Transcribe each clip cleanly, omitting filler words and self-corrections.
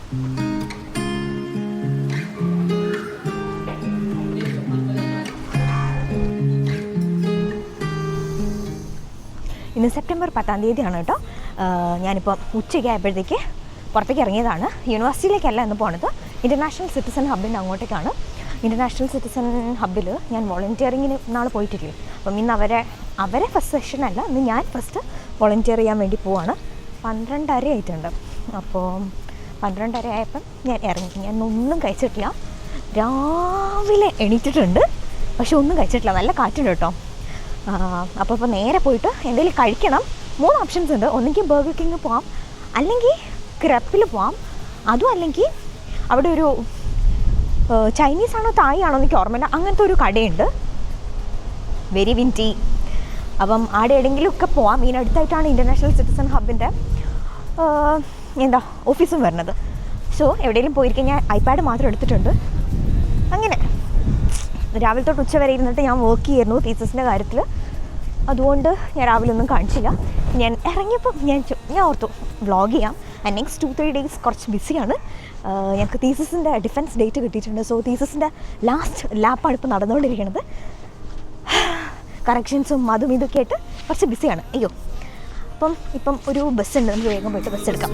ഇന്ന് സെപ്റ്റംബർ 10-ാം തീയതിയാണ് കേട്ടോ. ഞാനിപ്പോൾ ഉച്ചയ്ക്ക് ആയപ്പോഴത്തേക്ക് പുറത്തേക്ക് ഇറങ്ങിയതാണ്. യൂണിവേഴ്സിറ്റിയിലേക്കല്ല എന്ന് പോണത്, ഇൻ്റർനാഷണൽ സിറ്റിസൺ ഹബ്ബിൻ്റെ അങ്ങോട്ടേക്കാണ്. ഇൻ്റർനാഷണൽ സിറ്റിസൺ ഹബ്ബിൽ ഞാൻ വോളണ്ടിയറിങ്ങിന് നാളെ പോയിട്ടില്ലേ, അപ്പം ഇന്ന് അവരെ ഫസ്റ്റ് സെഷനല്ല, ഇന്ന് ഞാൻ ഫസ്റ്റ് വോളണ്ടിയർ ചെയ്യാൻ വേണ്ടി പോവാണ്. 12:30 ആയിട്ടുണ്ട്. അപ്പോൾ 12:30 ആയപ്പം ഞാൻ ഇറങ്ങി. ഞാൻ ഒന്നും കഴിച്ചിട്ടില്ല. രാവിലെ എണീറ്റിട്ടുണ്ട്, പക്ഷെ ഒന്നും കഴിച്ചിട്ടില്ല. നല്ല കാറ്റുണ്ട് കേട്ടോ. അപ്പോൾ നേരെ പോയിട്ട് എന്തെങ്കിലും കഴിക്കണം. 3 ഓപ്ഷൻസ് ഉണ്ട്. ഒന്നെങ്കിൽ ബർഗർ കിങ് പോവാം, അല്ലെങ്കിൽ ക്രെപ്പിൽ പോവാം, അതും അല്ലെങ്കിൽ അവിടെ ഒരു ചൈനീസ് ആണോ തായ് ആണോ എനിക്ക് ഓർമ്മയില്ല, അങ്ങനത്തെ ഒരു കടയുണ്ട്, വെരി വിൻറ്റി. അപ്പം അവിടെ എവിടെയെങ്കിലുമൊക്കെ പോവാം. ഇതിനടുത്തായിട്ടാണ് ഇൻ്റർനാഷണൽ സിറ്റിസൺ ഹബ്ബിൻ്റെ ഓഫീസും വരുന്നത്. സോ എവിടെയെങ്കിലും പോയിരിക്കാൻ ഞാൻ ഐപാഡ് മാത്രം എടുത്തിട്ടുണ്ട്. അങ്ങനെ രാവിലെ തൊട്ട് ഉച്ച വരെ ഇരുന്നിട്ട് ഞാൻ വർക്ക് ചെയ്യായിരുന്നു തീസിസിൻ്റെ കാര്യത്തിൽ. അതുകൊണ്ട് ഞാൻ രാവിലെ ഒന്നും കാണിച്ചില്ല. ഞാൻ ഇറങ്ങിയപ്പോൾ ഞാൻ ഓർത്തു വ്ളോഗ് ചെയ്യാം. ആൻഡ് നെക്സ്റ്റ് 2-3 ഡേയ്സ് കുറച്ച് ബിസിയാണ്. ഞങ്ങൾക്ക് തീസിസിൻ്റെ ഡിഫൻസ് ഡേറ്റ് കിട്ടിയിട്ടുണ്ട്. സോ തീസിസിൻ്റെ ലാസ്റ്റ് ലാപ്പാണ് ഇപ്പോൾ നടന്നുകൊണ്ടിരിക്കുന്നത്. കറക്ഷൻസും അതും ഇതൊക്കെ ആയിട്ട് കുറച്ച് ബിസിയാണ്. അയ്യോ, ഇപ്പം ഒരു ബസ് ഉണ്ട്, നമുക്ക് വേഗം പോയിട്ട് ബസ് എടുക്കാം.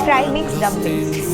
Fry mixed dumplings.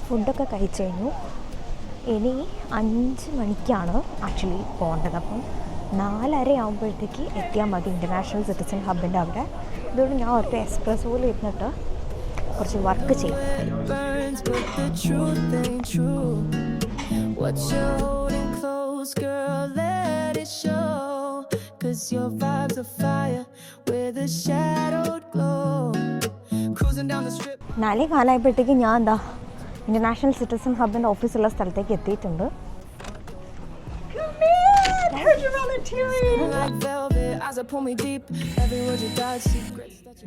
ഫുഡൊക്കെ കഴിച്ചു കഴിഞ്ഞു. ഇനി 5 മണിക്കാണ് ആക്ച്വലി പോകേണ്ടത്. അപ്പം 4:30 ആകുമ്പോഴത്തേക്ക് എത്തിയാൽ മതി ഇൻ്റർനാഷണൽ സിറ്റിസൺ ഹബ്ബിൻ്റെ അവിടെ. ഇതുകൊണ്ട് ഞാൻ ഒരു എക്സ്പ്രസ്സോയിൽ ഇരുന്നിട്ട് കുറച്ച് വർക്ക് ചെയ്യും. നാലേ കാലമായപ്പോഴത്തേക്ക് ഞാൻ ഇൻ്റർനാഷണൽ സിറ്റിസൺ ഹബ്ബിൻ്റെ ഓഫീസുള്ള സ്ഥലത്തേക്ക് എത്തിയിട്ടുണ്ട്.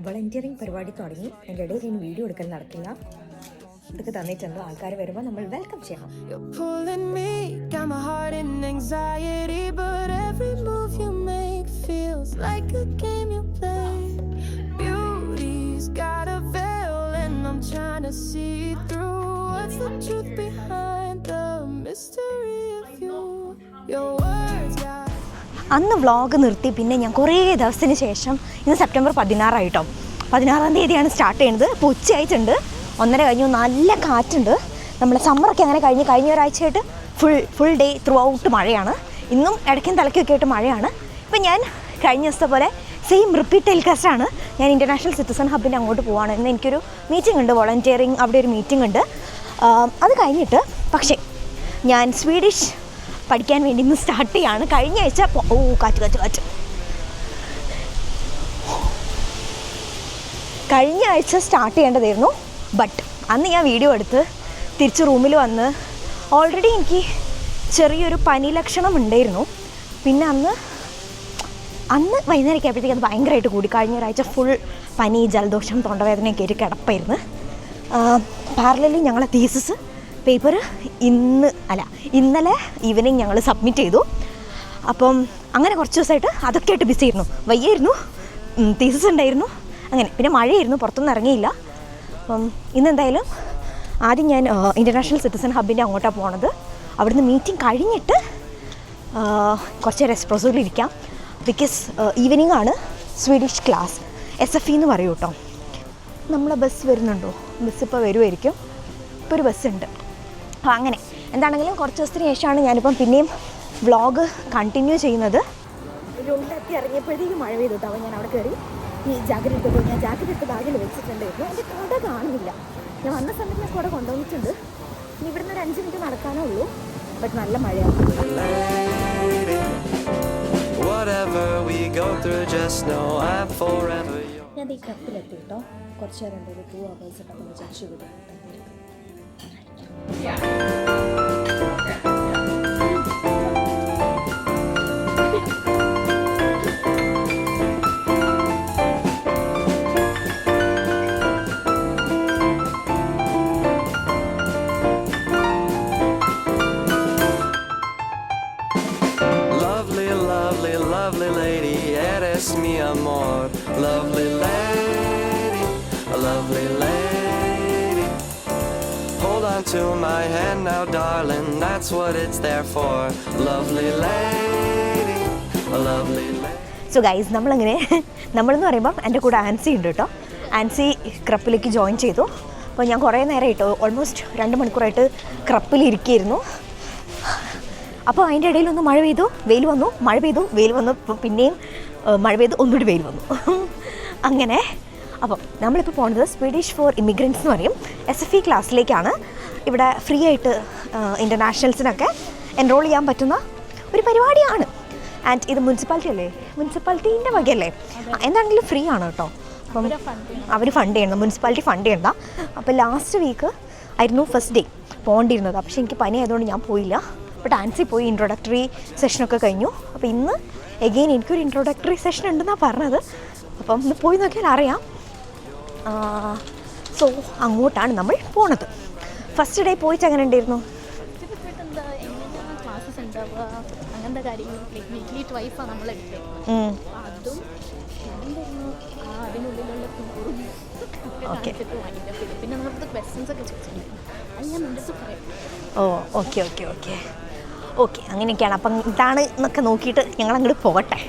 വോളണ്ടിയറിങ് പരിപാടി തുടങ്ങി. എൻ്റെ ഇടയിൽ ഇനി വീഡിയോ എടുക്കൽ നടക്കില്ല. ഇതൊക്കെ തന്നിട്ടുണ്ട്. ആൾക്കാർ വരുമ്പോൾ നമ്മൾ വെൽക്കം ചെയ്യണം. The truth behind the mystery of you, your words, yeah. അന്ന് വ്ളോഗ് നിർത്തി. പിന്നെ ഞാൻ കുറേ ദിവസത്തിന് ശേഷം, ഇന്ന് സെപ്റ്റംബർ 16 ആയിട്ടോ, 16-ാം തീയതിയാണ് സ്റ്റാർട്ട് ചെയ്യുന്നത്. ഇപ്പോൾ ഉച്ചയായിട്ടുണ്ട്, 1:30 കഴിഞ്ഞു. നല്ല കാറ്റുണ്ട്. നമ്മുടെ സമ്മറൊക്കെ അങ്ങനെ കഴിഞ്ഞ ഒരാഴ്ചയായിട്ട് ഫുൾ ഡേ ത്രൂ ഔട്ട് മഴയാണ്. ഇന്നും ഇടയ്ക്കും തലയ്ക്കൊക്കെ ആയിട്ട് മഴയാണ്. ഇപ്പം ഞാൻ കഴിഞ്ഞ ദിവസത്തെ പോലെ സെയിം റിപ്പീറ്റ് ടെലികാസ്റ്റാണ്. ഞാൻ ഇൻ്റർനാഷണൽ സിറ്റിസൺ ഹബ്ബിൻ്റെ അങ്ങോട്ട് പോവാണ്. ഇന്ന് എനിക്കൊരു മീറ്റിംഗ് ഉണ്ട്, വോളണ്ടിയറിങ്. അവിടെ ഒരു മീറ്റിംഗ് ഉണ്ട്. അത് കഴിഞ്ഞിട്ട് പക്ഷേ ഞാൻ സ്വീഡിഷ് പഠിക്കാൻ വേണ്ടി ഇന്ന് സ്റ്റാർട്ട് ചെയ്യാണ്. കഴിഞ്ഞ ആഴ്ച കാറ്റ് കഴിഞ്ഞ ആഴ്ച സ്റ്റാർട്ട് ചെയ്യേണ്ടതായിരുന്നു. ബട്ട് അന്ന് ഞാൻ വീഡിയോ എടുത്ത് തിരിച്ച് റൂമിൽ വന്ന് ഓൾറെഡി എനിക്ക് ചെറിയൊരു പനി ലക്ഷണം ഉണ്ടായിരുന്നു. പിന്നെ അന്ന് വൈകുന്നേരം ആയപ്പോഴത്തേക്ക് അത് ഭയങ്കരമായിട്ട് കൂടി. കഴിഞ്ഞ ഒരാഴ്ച ഫുൾ പനി, ജലദോഷം, തൊണ്ടവേദനയൊക്കെ ആയിട്ട് കിടപ്പായിരുന്നു. പാരലലി ഞങ്ങളെ തീസിസ് പേപ്പർ ഇന്നലെ ഈവനിങ് ഞങ്ങൾ സബ്മിറ്റ് ചെയ്തു. അപ്പം അങ്ങനെ കുറച്ച് ദിവസമായിട്ട് അതൊക്കെ ആയിട്ട് ബിസി ആയിരുന്നു. വയ്യായിരുന്നു, തീസിസ് ഉണ്ടായിരുന്നു, അങ്ങനെ. പിന്നെ മഴയായിരുന്നു, പുറത്തൊന്നും ഇറങ്ങിയില്ല. അപ്പം ഇന്നെന്തായാലും ആദ്യം ഞാൻ ഇൻ്റർനാഷണൽ സിറ്റിസൺ ഹബ്ബിൻ്റെ അങ്ങോട്ടാണ് പോണത്. അവിടുന്ന് മീറ്റിംഗ് കഴിഞ്ഞിട്ട് കുറച്ച് നേരം എക്സ്പ്രസ്സോയിലിരിക്കാം. ബിക്കോസ് ഈവനിങ് ആണ് സ്വീഡിഷ് ക്ലാസ്, SFE എന്ന് പറയൂ കേട്ടോ. നമ്മളെ ബസ് വരുന്നുണ്ടോ? ബസ് ഇപ്പോൾ വരുമായിരിക്കും. ഇപ്പോൾ ഒരു ബസ്സുണ്ട്. അപ്പോൾ അങ്ങനെ എന്താണെങ്കിലും കുറച്ച് ദിവസത്തിന് ശേഷമാണ് ഞാനിപ്പം പിന്നെയും വ്ളോഗ് കണ്ടിന്യൂ ചെയ്യുന്നത്. റൂമിലെത്തി ഇറങ്ങിയപ്പോഴത്തേക്കും മഴ പെയ്തു. അപ്പോൾ ഞാൻ അവിടെ കയറി ഈ ജാക്കറ്റ് എടുത്തപ്പോൾ ഞാൻ ജാക്കറ്റ് എടുത്ത് ബാഗിൽ വെച്ചിട്ടുണ്ടായിരുന്നു. എൻ്റെ കുട കാണുന്നില്ല. ഞാൻ വന്ന സമയത്ത് ഞാൻ കുട കൊണ്ടുവന്നിട്ടുണ്ട്. ഇനി ഇവിടുന്ന് ഒരു 5 മിനിറ്റ് നടക്കാനേ ഉള്ളൂ. ബട്ട് നല്ല മഴയാണ്. ഞാൻ ഈ കപ്പിലെത്തി കേട്ടോ. കുറച്ച് നേരം ഉണ്ട്, ഒരു 2 hours ഉണ്ടാകുമ്പോൾ വിചാരിച്ചു വിടും. Lovely lady, eres mi amor. Lovely lady, a lovely lady. Hold on to my hand now, darling, that's what it's there for. Lovely lady, a lovely lady. So guys, നമ്മളെന്ന് പറയുമ്പം എൻ്റെ കൂടെ ആൻസി ഉണ്ട് കേട്ടോ. ആൻസി ക്രപ്പിലേക്ക് ജോയിൻ ചെയ്തു. അപ്പോൾ ഞാൻ കുറേ നേരമായിട്ട് ഓൾമോസ്റ്റ് 2 മണിക്കൂറായിട്ട് ക്രപ്പിലിരിക്കുകയായിരുന്നു. അപ്പോൾ അതിൻ്റെ ഇടയിലൊന്ന് മഴ പെയ്തു, വെയിൽ വന്നു, മഴ പെയ്തു, വെയിൽ വന്നു, പിന്നെയും മഴ പെയ്തു, ഒന്നുകൂടി വെയിൽ വന്നു. അങ്ങനെ അപ്പം നമ്മളിപ്പോൾ പോകുന്നത് സ്വീഡിഷ് ഫോർ ഇമിഗ്രൻസ് എന്ന് പറയും SFE ക്ലാസ്സിലേക്കാണ്. ഇവിടെ ഫ്രീ ആയിട്ട് ഇൻ്റർനാഷണൽസിനൊക്കെ എൻറോൾ ചെയ്യാൻ പറ്റുന്ന ഒരു പരിപാടിയാണ്. ആൻഡ് ഇത് മുനിസിപ്പാലിറ്റി അല്ലേ, മുനിസിപ്പാലിറ്റീൻ്റെ വകയല്ലേ, എന്താണെങ്കിലും ഫ്രീ ആണ് കേട്ടോ. അപ്പം അവർ ഫണ്ട് ചെയ്യണം, മുനിസിപ്പാലിറ്റി ഫണ്ട് ചെയ്യണ്ട. അപ്പോൾ ലാസ്റ്റ് വീക്ക് ആയിരുന്നു ഫസ്റ്റ് ഡേ പോകേണ്ടിരുന്നത്. പക്ഷേ എനിക്ക് പനി ആയതുകൊണ്ട് ഞാൻ പോയില്ല. ബട്ട് ആൻസി പോയി. ഇൻട്രൊഡക്ടറി സെഷനൊക്കെ കഴിഞ്ഞു. അപ്പോൾ ഇന്ന് എഗെയിൻ എനിക്കൊരു ഇൻട്രൊഡക്ടറി സെഷൻ ഉണ്ടെന്നാണ് പറഞ്ഞത്. അപ്പം ഇന്ന് പോയി നോക്കിയാൽ അറിയാം. സോ അങ്ങോട്ടാണ് നമ്മൾ പോണത്. ഫസ്റ്റ് ഡേ പോയിട്ട് എങ്ങനെ ഉണ്ടായിരുന്നു? ക്ലാസ്സസ് ഉണ്ടാവുക, അങ്ങനത്തെ കാര്യങ്ങൾ വീക്ക്ലി ട്വൈസാണ് നമ്മൾ എടുത്തത്. അതും അതിനുള്ളിലുള്ള പിന്നെ നമ്മളത് ക്വസ്റ്റ്യൻസ് ഒക്കെ ചോദിച്ചിട്ടുണ്ട്. അത് ഞാൻ നിൻ്റെ അടുത്ത് പറയാം. ഓക്കെ ഓക്കെ ഓക്കെ ഓക്കെ അങ്ങനെയൊക്കെയാണ്. അപ്പം ഇതാണ് എന്നൊക്കെ നോക്കിയിട്ട് ഞങ്ങൾ അങ്ങോട്ട് പോകട്ടെ.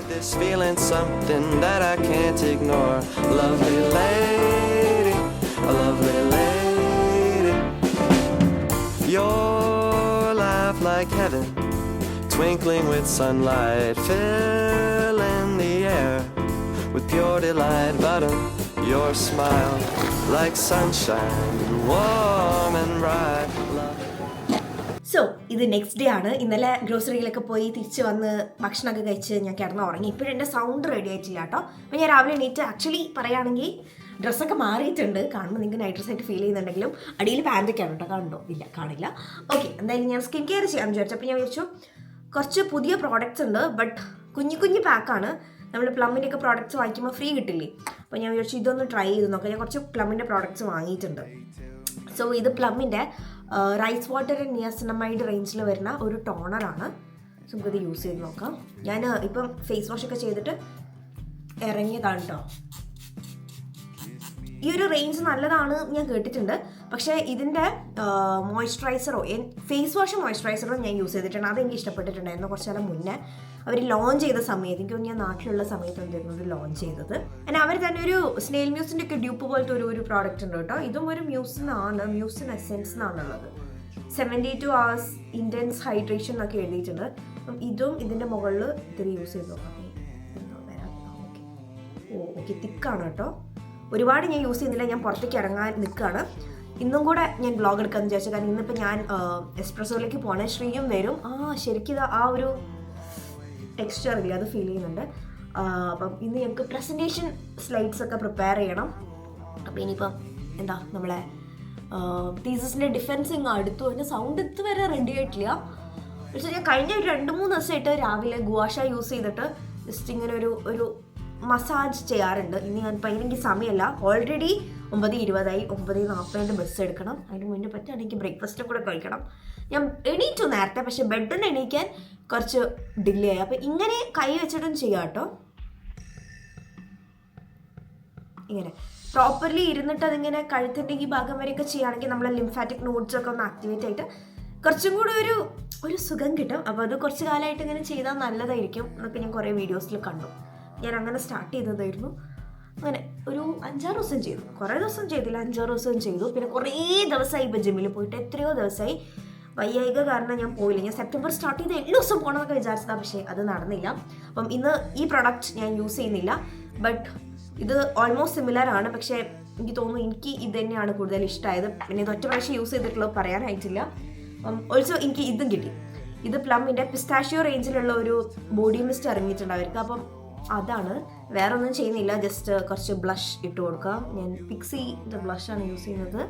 This feeling something that I can't ignore. Lovely lady, a lovely lady. Your laugh like heaven, twinkling with sunlight, filling the air with pure delight. But your smile like sunshine, warm and bright. So ഇത് next day ആണ്. ഇന്നലെ ഗ്രോസറിയിലൊക്കെ പോയി തിരിച്ച് വന്ന് ഭക്ഷണമൊക്കെ കഴിച്ച് ഞാൻ കിടന്ന് ഉറങ്ങി. ഇപ്പോഴും എൻ്റെ സൗണ്ട് റെഡി ആയിട്ടില്ല കേട്ടോ. അപ്പോൾ ഞാൻ രാവിലെ എണീറ്റ് ആക്ച്വലി പറയുകയാണെങ്കിൽ ഡ്രസ്സൊക്കെ മാറിയിട്ടുണ്ട്. കാണുമ്പോൾ നിങ്ങൾക്ക് നൈറ്റ് ഡ്രസ് ആയിട്ട് ഫീൽ ചെയ്യുന്നുണ്ടെങ്കിലും അടിയിൽ പാൻറ്റൊക്കെയാണ് കേട്ടോ. കാണുന്നുണ്ടോ? ഇല്ല, കാണില്ല. ഓക്കെ, എന്തായാലും ഞാൻ സ്കിൻ കെയർ ചെയ്യാമെന്ന് വിചാരിച്ചു. അപ്പോൾ ഞാൻ വിചാരിച്ചു കുറച്ച് പുതിയ പ്രോഡക്റ്റ്സ് ഉണ്ട്, ബട്ട് കുഞ്ഞു പാക്കാണ്. നമ്മൾ പ്ലമ്മിൻ്റെ ഒക്കെ പ്രോഡക്റ്റ്സ് വാങ്ങിക്കുമ്പോൾ ഫ്രീ കിട്ടില്ലേ. അപ്പോൾ ഞാൻ വിചാരിച്ചു ഇതൊന്ന് ട്രൈ ചെയ്ത് നോക്കാം. ഞാൻ കുറച്ച് പ്ലമ്മിൻ്റെ പ്രോഡക്റ്റ്സ് വാങ്ങിയിട്ടുണ്ട്. സോ ഇത് പ്ലമ്മിൻ്റെ റൈസ് വാട്ടർ ആൻഡ് നിയാസിനമൈഡ് റേഞ്ചിൽ വരുന്ന ഒരു ടോണറാണ്. നമുക്കിത് യൂസ് ചെയ്ത് നോക്കാം. ഞാൻ ഇപ്പം ഫേസ് വാഷ് ഒക്കെ ചെയ്തിട്ട് ഇറങ്ങിയതാണ് കേട്ടോ. ഈ ഒരു റേഞ്ച് നല്ലതാണ് ഞാൻ കേട്ടിട്ടുണ്ട്. പക്ഷേ ഇതിൻ്റെ മോയ്സ്ചറൈസറോ ഫേസ് വാഷ് മോയ്സ്ചറൈസറോ ഞാൻ യൂസ് ചെയ്തിട്ടുണ്ട്. അതെനിക്ക് ഇഷ്ടപ്പെട്ടിട്ടുണ്ടായിരുന്നു. കുറച്ച് നേരം മുന്നേ അവർ ലോഞ്ച് ചെയ്ത സമയത്ത്, എനിക്ക് ഞാൻ നാട്ടിലുള്ള സമയത്ത് എന്തായിരുന്നു ലോഞ്ച് ചെയ്തത്. പിന്നെ അവർ തന്നെ ഒരു സ്നെയിൽ മ്യൂസിൻ്റെ ഒക്കെ ഡ്യൂപ്പ് പോലത്തെ ഒരു പ്രോഡക്റ്റ് ഉണ്ട് കേട്ടോ. ഇതും ഒരു മ്യൂസിനാണ്, മ്യൂസിൻ എസെൻസ് എന്നാണുള്ളത്. 72 hours ഇൻറ്റൻസ് ഹൈഡ്രേഷൻ എന്നൊക്കെ എഴുതിയിട്ടുണ്ട്. അപ്പം ഇതും ഇതിൻ്റെ മുകളിൽ ഇത്തിരി യൂസ് ചെയ്ത് നോക്കാം. ഓക്കെ തിക്കാണ് കേട്ടോ. ഒരുപാട് ഞാൻ യൂസ് ചെയ്യുന്നില്ല, ഞാൻ പുറത്തേക്ക് ഇറങ്ങാൻ നിൽക്കുകയാണ്. ഇന്നും കൂടെ ഞാൻ വ്ളോഗ് എടുക്കാമെന്ന് വിചാരിച്ചു. കാരണം ഇന്നിപ്പോൾ ഞാൻ എസ്പ്രസോയിലേക്ക് പോകണേ. ശ്രീയും വരും. ശരിക്കും ആ ഒരു ടെക്സ്ചർ ഇല്ല, അത് ഫീൽ ചെയ്യുന്നുണ്ട്. അപ്പം ഇന്ന് ഞങ്ങൾക്ക് പ്രസൻറ്റേഷൻ സ്ലൈഡ്സ് ഒക്കെ പ്രിപ്പയർ ചെയ്യണം. അപ്പോൾ ഇനിയിപ്പം എന്താ നമ്മളെ തീസിൻ്റെ ഡിഫൻസിങ് അടുത്തു. എൻ്റെ സൗണ്ട് ഇതുവരെ റെഡി ആയിട്ടില്ല. പക്ഷേ ഞാൻ കഴിഞ്ഞ 2-3 ദിവസമായിട്ട് രാവിലെ ഗുവാഷ യൂസ് ചെയ്തിട്ട് ജസ്റ്റ് ഇങ്ങനെ ഒരു മസാജ് ചെയ്യാറുണ്ട്. ഇനി ഞാനിപ്പോൾ അതിനെനിക്ക് സമയമല്ല. ഓൾറെഡി 9:20 9:40 ബസ് എടുക്കണം. അതിന് മുന്നേ പറ്റുകയാണെങ്കിൽ എനിക്ക് ബ്രേക്ക്ഫാസ്റ്റും കൂടെ കഴിക്കണം. ഞാൻ എണീറ്റു നേരത്തെ, പക്ഷെ ബെഡിൽ നിന്ന് എണീക്കാൻ കുറച്ച് ഡിലേ ആയി. അപ്പോൾ ഇങ്ങനെ കൈ വെച്ചിട്ടും ചെയ്യാം കേട്ടോ. ഇങ്ങനെ പ്രോപ്പർലി ഇരുന്നിട്ട് അതിങ്ങനെ കഴുത്തിൻ്റെ ഈ ഭാഗം വരെയൊക്കെ ചെയ്യുകയാണെങ്കിൽ നമ്മളെ ലിംഫാറ്റിക് നോഡ്സ് ഒക്കെ ഒന്ന് ആക്ടിവേറ്റ് ആയിട്ട് കുറച്ചും കൂടി ഒരു സുഖം കിട്ടും. അപ്പോൾ അത് കുറച്ച് കാലമായിട്ട് ഇങ്ങനെ ചെയ്താൽ നല്ലതായിരിക്കും എന്നൊക്കെ ഞാൻ കുറേ വീഡിയോസിൽ കണ്ടു. ഞാൻ അങ്ങനെ സ്റ്റാർട്ട് ചെയ്തതായിരുന്നു. അങ്ങനെ ഒരു 5-6 ദിവസം ചെയ്തു, കുറേ ദിവസം ചെയ്തില്ല, 5-6 ദിവസം ചെയ്തു. പിന്നെ കുറേ ദിവസമായി ഇപ്പോൾ ജിമ്മിൽ പോയിട്ട്, എത്രയോ ദിവസമായി. വയ്യായിക കാരണം ഞാൻ പോയില്ല. ഞാൻ സെപ്റ്റംബർ സ്റ്റാർട്ട് ചെയ്ത് 7 ദിവസം പോകണമെന്നൊക്കെ വിചാരിച്ചതാണ്, പക്ഷേ അത് നടന്നില്ല. അപ്പം ഇന്ന് ഈ പ്രൊഡക്റ്റ് ഞാൻ യൂസ് ചെയ്യുന്നില്ല. ബട്ട് ഇത് ഓൾമോസ്റ്റ് സിമിലർ ആണ്, പക്ഷേ എനിക്ക് തോന്നുന്നു എനിക്ക് ഇത് തന്നെയാണ് കൂടുതൽ ഇഷ്ടമായത്. പിന്നെ ഇത് ഒറ്റ പ്രാവശ്യം യൂസ് ചെയ്തിട്ടുള്ളത് പറയാനായിട്ടില്ല. ഓൾസോ എനിക്ക് ഇതും കിട്ടി. ഇത് പ്ലമ്മിൻ്റെ പിസ്താഷ്യോ റേഞ്ചിലുള്ള ഒരു ബോഡി മിസ്റ്റ് ഇറങ്ങിയിട്ടുണ്ട് അവർക്ക്. അപ്പം അതാണ്, വേറെ ഒന്നും ചെയ്യുന്നില്ല. ജസ്റ്റ് കുറച്ച് ബ്ലഷ് ഇട്ട് കൊടുക്കാം. ഞാൻ പിക്സിൻ്റെ ബ്ലഷാണ് യൂസ് ചെയ്യുന്നത്.